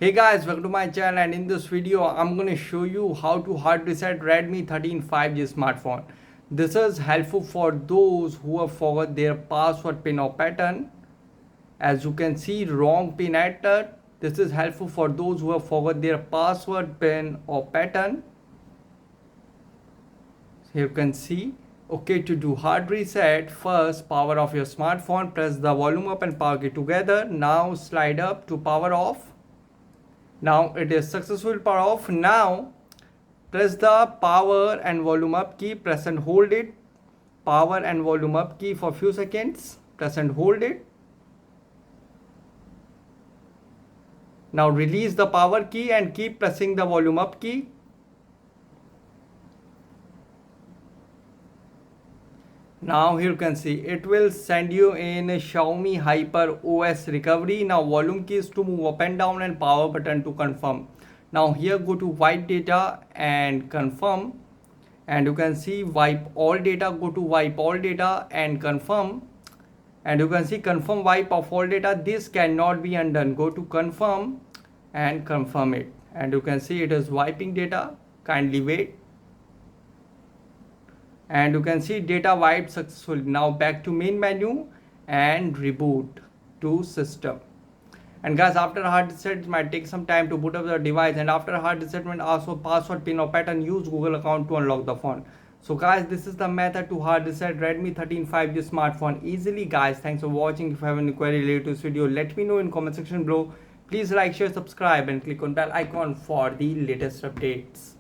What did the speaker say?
Hey guys, welcome to my channel, and in this video I'm going to show you how to hard reset Redmi 13 5G smartphone. This is helpful for those who have forgot their password pin or pattern. As you can see, wrong pin entered. This is helpful for those who have forgot their password pin or pattern. Here you can see. Okay, to do hard reset, first power off your smartphone, press the volume up and power key together. Now slide up to power off. Now it is successful power off. Now press the power and volume up key, press and hold it. Power and volume up key for few seconds, press and hold it. Now release the power key and keep pressing the volume up key. Now here you can see it will send you in a Xiaomi Hyper OS recovery. Now volume keys to move up and down and power button to confirm. Now here go to wipe data and confirm, and you can see wipe all data. Go to wipe all data and confirm, and you can see confirm wipe of all data. This cannot be undone. Go to confirm and confirm it, and you can see it is wiping data. Kindly wait. And you can see data wiped successfully. Now back to main menu and reboot to system. And guys, after hard reset it might take some time to boot up the device, and after hard resetment also password pin or pattern, use Google account to unlock the phone. So guys, this is the method to hard reset Redmi 13 5G smartphone easily. Guys, thanks for watching. If you have any query related to this video, let me know in comment section below. Please like, share, subscribe and click on bell icon for the latest updates.